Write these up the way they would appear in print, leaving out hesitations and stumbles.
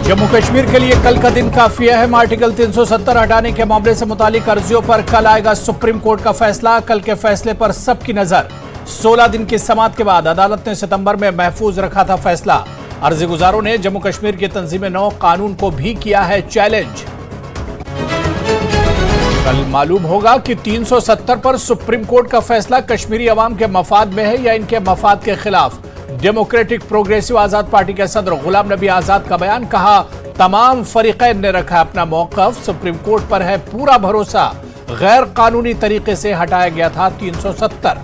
जम्मू कश्मीर के लिए कल का दिन काफी अहम। आर्टिकल 370 हटाने के मामले से मुतालिक अर्जियों पर कल आएगा सुप्रीम कोर्ट का फैसला। कल के फैसले पर सबकी नजर। 16 दिन की समाअत के बाद अदालत ने सितंबर में महफूज रखा था फैसला। अर्जी गुजारों ने जम्मू कश्मीर की तंजीम-ए-नौ कानून को भी किया है चैलेंज। कल मालूम होगा कि 370 पर सुप्रीम कोर्ट का फैसला कश्मीरी अवाम के मफाद में है या इनके मफाद के खिलाफ। डेमोक्रेटिक प्रोग्रेसिव आजाद पार्टी के सदर गुलाम नबी आजाद का बयान, कहा तमाम फरीकैन ने रखा अपना मौकफ, सुप्रीम कोर्ट पर है पूरा भरोसा। गैर कानूनी तरीके से हटाया गया था 370।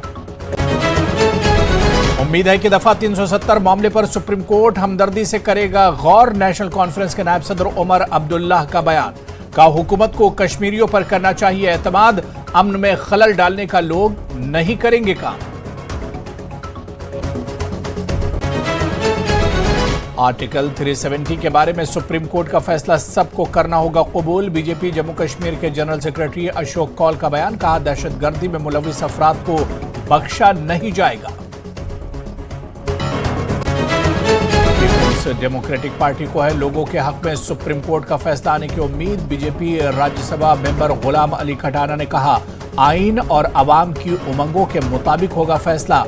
उम्मीद है कि दफा 370 मामले पर सुप्रीम कोर्ट हमदर्दी से करेगा गौर। नेशनल कॉन्फ्रेंस के नायब सदर उमर अब्दुल्लाह का बयान, का हुकूमत को कश्मीरियों पर करना चाहिए एतमाद, अमन में खलल डालने का लोग नहीं करेंगे काम। आर्टिकल 370 के बारे में सुप्रीम कोर्ट का फैसला सबको करना होगा कबूल। बीजेपी जम्मू कश्मीर के जनरल सेक्रेटरी अशोक कौल का बयान, कहा दहशतगर्दी में मुलविस अफराद को बख्शा नहीं जाएगा। पीपुल्स डेमोक्रेटिक पार्टी को है लोगों के हक में सुप्रीम कोर्ट का फैसला आने की उम्मीद। बीजेपी राज्यसभा मेंबर गुलाम अली खटाना ने कहा आइन और अवाम की उमंगों के मुताबिक होगा फैसला,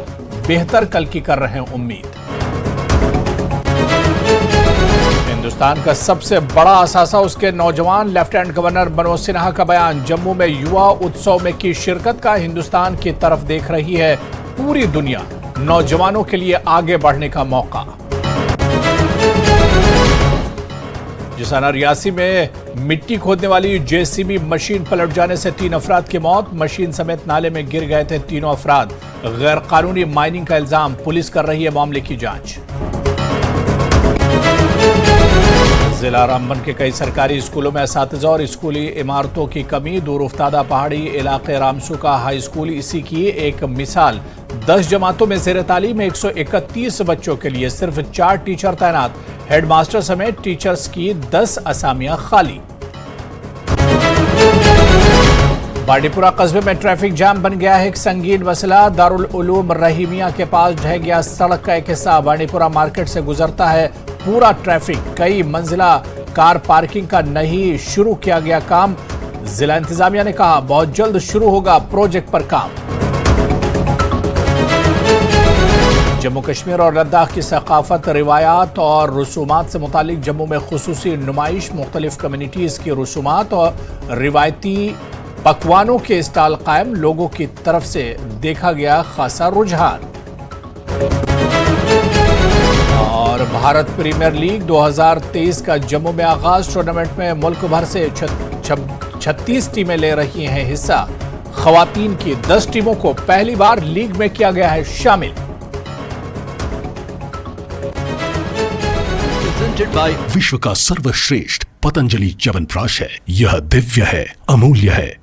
बेहतर कल की कर रहे हैं उम्मीद। हिंदुस्तान का सबसे बड़ा असासा उसके नौजवान। लेफ्टिनेंट गवर्नर मनोज सिन्हा का बयान, जम्मू में युवा उत्सव में की शिरकत का हिंदुस्तान की तरफ देख रही है पूरी दुनिया, नौजवानों के लिए आगे बढ़ने का मौका। जिसाना रियासी में मिट्टी खोदने वाली जेसीबी मशीन पलट जाने से 3 अफराद की मौत। मशीन समेत नाले में गिर गए थे तीनों अफराद। गैर कानूनी माइनिंग का इल्जाम, पुलिस कर रही है मामले की जांच। जिला रामबन के कई सरकारी स्कूलों में असातिज़ा और स्कूली इमारतों की कमी। दूरउफ्तादा पहाड़ी इलाके रामसू का हाई स्कूल इसी की एक मिसाल। 10 जमातों में ज़ेर तालीम 131 बच्चों के लिए सिर्फ 4 टीचर तैनात। हेडमास्टर समेत टीचर्स की 10 असामियां खाली। बांडीपुरा कस्बे में ट्रैफिक जाम बन गया है एक संगीन मसला। दारुल उलूम रहीमिया के पास ढह गया सड़क का एक हिस्सा। बांडीपुरा मार्केट से गुजरता है पूरा ट्रैफिक। कई मंजिला कार पार्किंग का नहीं शुरू किया गया काम। जिला इंतजामिया ने कहा बहुत जल्द शुरू होगा प्रोजेक्ट पर काम। जम्मू कश्मीर और लद्दाख की सकाफत, रिवायात और रसूमात से मुतालिक जम्मू में खुसूसी नुमाइश। मुख्तलिफ कम्युनिटीज की रसूमात और रिवायती पकवानों के स्टॉल कायम। लोगों की तरफ से देखा गया खासा रुझान। और भारत प्रीमियर लीग 2023 का जम्मू में आगाज। टूर्नामेंट में मुल्क भर से 36 टीमें ले रही हैं हिस्सा। खवातीन की 10 टीमों को पहली बार लीग में किया गया है शामिल। विश्व का सर्वश्रेष्ठ पतंजलि च्यवनप्राश है। यह दिव्य है, अमूल्य है।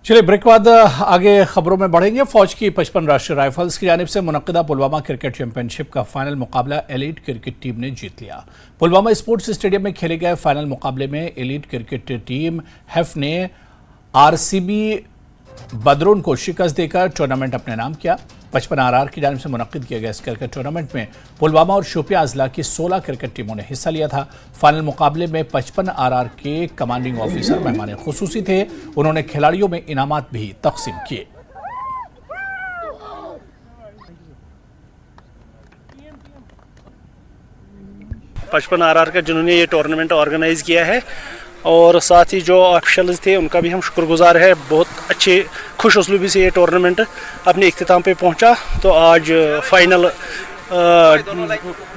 चलिए ब्रेक बाद आगे खबरों में बढ़ेंगे। फौज की 55 राष्ट्रीय राइफल्स की जानिब से मुनक्किदा पुलवामा क्रिकेट चैंपियनशिप का फाइनल मुकाबला एलीट क्रिकेट टीम ने जीत लिया। पुलवामा स्पोर्ट्स स्टेडियम में खेले गए फाइनल मुकाबले में एलीट क्रिकेट टीम हैफ ने आरसीबी बदरून को शिकस्त देकर टूर्नामेंट अपने नाम किया। 55 आरआर की जानिब से मुनक्किद किए गए इस क्रिकेट टूर्नामेंट में पुलवामा और शोपियां अजला की 16 क्रिकेट टीमों ने हिस्सा लिया था। फाइनल मुकाबले में 55 आरआर के कमांडिंग ऑफिसर मेहमान खुसूसी थे। उन्होंने खिलाड़ियों में इनामात भी तकसीम किए। पचपन आरआर का जिन्होंने ये टूर्नामेंट ऑर्गेनाइज किया है और साथ ही जो ऑफिशियल्स थे उनका भी हम शुक्रगुजार है। बहुत अच्छे खुश उसलूबी से ये टूर्नामेंट अपने इख्तिताम पे पहुंचा। तो आज फाइनल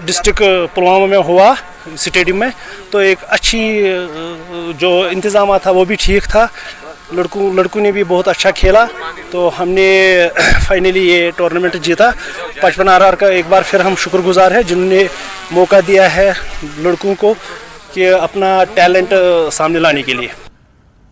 डिस्ट्रिक्ट पुलवामा में हुआ स्टेडियम में, तो एक अच्छी जो इंतज़ाम था वो भी ठीक था। लड़कों ने भी बहुत अच्छा खेला, तो हमने फाइनली ये टूर्नामेंट जीता। 55 आरआर का एक बार फिर हम शुक्रगुजार है जिन्होंने मौका दिया है लड़कों को कि अपना टैलेंट सामने लाने के लिए।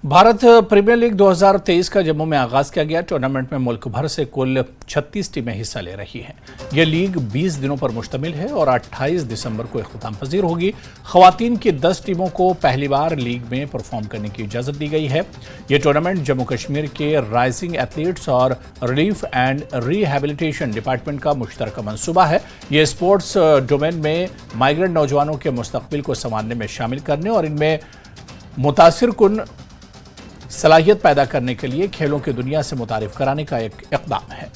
भारत प्रीमियर लीग 2023 का जम्मू में आगाज किया गया। टूर्नामेंट में मुल्क भर से कुल 36 टीमें हिस्सा ले रही हैं। यह लीग 20 दिनों पर मुश्तमिल है और 28 दिसंबर को इख्तिताम पजीर होगी। खवातीन की 10 टीमों को पहली बार लीग में परफॉर्म करने की इजाजत दी गई है। यह टूर्नामेंट जम्मू कश्मीर के राइजिंग एथलीट्स और रिलीफ एंड रिहेबिलिटेशन डिपार्टमेंट का मुश्तरका मंसूबा है। यह स्पोर्ट्स डोमेन में माइग्रेंट नौजवानों के मुस्तकबिल को संवारने में शामिल करने और इनमें मुतासिर कुन सलाहियत पैदा करने के लिए खेलों की दुनिया से मुतारिफ कराने का एक इक़दाम है।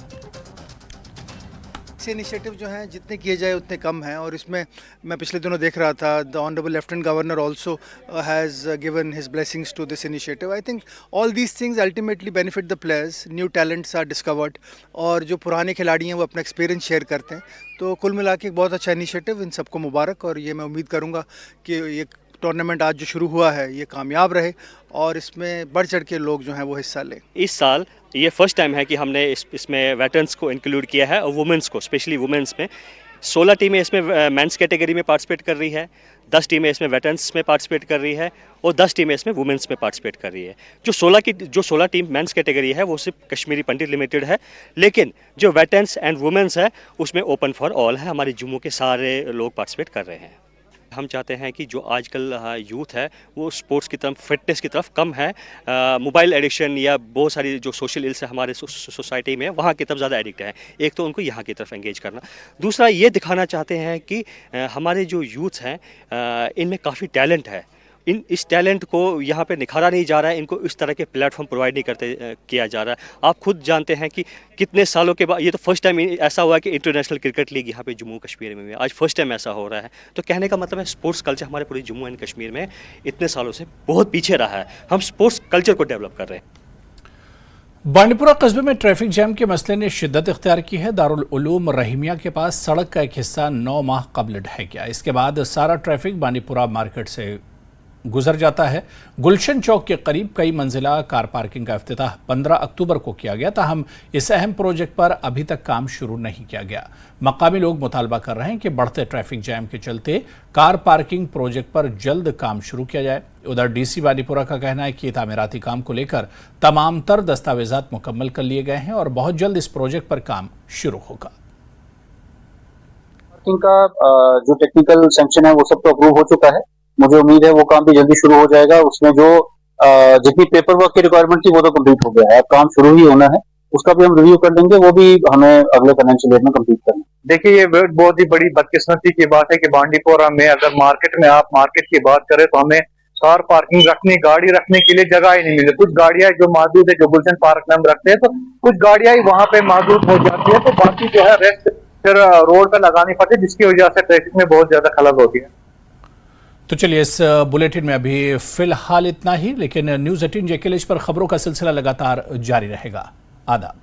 ऐसे इनिशिएटिव जो हैं जितने किए जाए उतने कम हैं, और इसमें मैं पिछले दिनों देख रहा था the honourable lieutenant governor also has given his blessings to this initiative. I think all these things ultimately benefit the players, new talents are discovered, और जो पुराने खिलाड़ी हैं वो अपना एक्सपीरियंस शेयर करते हैं। तो कुल मिला के एक बहुत अच्छा इनिशिएटिव, इन सबको मुबारक। और ये मैं उम्मीद करूँगा कि ये टूर्नामेंट आज जो शुरू हुआ है ये कामयाब रहे और इसमें बढ़ चढ़ के लोग जो हैं वो हिस्सा लें। इस साल ये फर्स्ट टाइम है कि हमने इसमें वेटरन्स को इंक्लूड किया है और वुमेंस को, स्पेशली वुमेंस में 16 टीमें इसमें मेंस कैटेगरी में पार्टिसिपेट कर रही है, 10 टीमें इसमें वेटरन्स में पार्टिसिपेट कर रही है और 10 टीमें इसमें वुमेंस में पार्टिसिपेट कर रही है। जो 16 टीम मेंस कैटेगरी है वो सिर्फ कश्मीरी पंडित लिमिटेड है, लेकिन जो वेटरन्स एंड वुमेंस है उसमें ओपन फॉर ऑल है। हमारे जम्मू के सारे लोग पार्टिसिपेट कर रहे हैं। हम चाहते हैं कि जो आजकल यूथ है वो स्पोर्ट्स की तरफ, फिटनेस की तरफ कम है। मोबाइल एडिक्शन या बहुत सारी जो सोशल इल्स है हमारे सोसाइटी में, वहाँ की तरफ ज़्यादा एडिक्ट है। एक तो उनको यहाँ की तरफ एंगेज करना, दूसरा ये दिखाना चाहते हैं कि हमारे जो यूथ हैं इनमें काफ़ी टैलेंट है। इस टैलेंट को यहाँ पे निखारा नहीं जा रहा है, इनको इस तरह के प्लेटफॉर्म प्रोवाइड नहीं किया जा रहा है। आप खुद जानते हैं कि कितने सालों के बाद ये तो फर्स्ट टाइम ऐसा हुआ कि इंटरनेशनल क्रिकेट लीग यहाँ पे जम्मू कश्मीर में आज फर्स्ट टाइम ऐसा हो रहा है। तो कहने का मतलब है स्पोर्ट्स कल्चर हमारे पूरे जम्मू एंड कश्मीर में इतने सालों से बहुत पीछे रहा है। हम स्पोर्ट्स कल्चर को डेवलप कर रहे हैं। बांडीपुरा कस्बे में ट्रैफिक जैम के मसले ने शिद्दत इख्तियार की है। दारुल उलूम रहीमिया के पास सड़क का एक हिस्सा 9 माह कबल ढह गया। इसके बाद सारा ट्रैफिक बांडीपुरा मार्केट से गुजर जाता है। गुलशन चौक के करीब कई मंजिला कार पार्किंग का इफ्तिताह 15 अक्टूबर को किया गया, ताहम इस अहम प्रोजेक्ट पर अभी तक काम शुरू नहीं किया गया। मकामी लोग मुतालबा कर रहे हैं कि बढ़ते ट्रैफिक जैम के चलते कार पार्किंग प्रोजेक्ट पर जल्द काम शुरू किया जाए। उधर डीसी बांडीपुरा का कहना है कि तामीराती काम को लेकर तमाम तर दस्तावेजात मुकम्मल कर लिए गए हैं और बहुत जल्द इस प्रोजेक्ट पर काम शुरू होगा। का जो टेक्निकल सैंक्शन है वो सब तो अप्रूव हो चुका है। मुझे उम्मीद है वो काम भी जल्दी शुरू हो जाएगा। उसमें जो जितनी पेपर वर्क की रिक्वायरमेंट थी वो तो कंप्लीट हो गया है, अब काम शुरू ही होना है। उसका भी हम रिव्यू कर लेंगे, वो भी हमें अगले फाइनेंशियल ईयर में कंप्लीट करना है। देखिए ये बहुत ही बड़ी बदकिस्मती की बात है कि बांडीपोरा में अगर आप मार्केट की बात करें तो हमें कार पार्किंग रखने, गाड़ी रखने के लिए जगह ही नहीं मिलती। कुछ गाड़ियां जो मौजूद है, जो गुलशन पार्क में हम रखते हैं, तो कुछ गाड़ियां ही वहां पे मौजूद हो जाती है, तो बाकी जो है रेस्ट फिर रोड पर लगानी पड़ती है, जिसकी वजह से ट्रैफिक में बहुत ज्यादा खलल होती है। तो चलिए इस बुलेटिन में अभी फिलहाल इतना ही, लेकिन न्यूज़ 18 JK पर खबरों का सिलसिला लगातार जारी रहेगा। आदाब।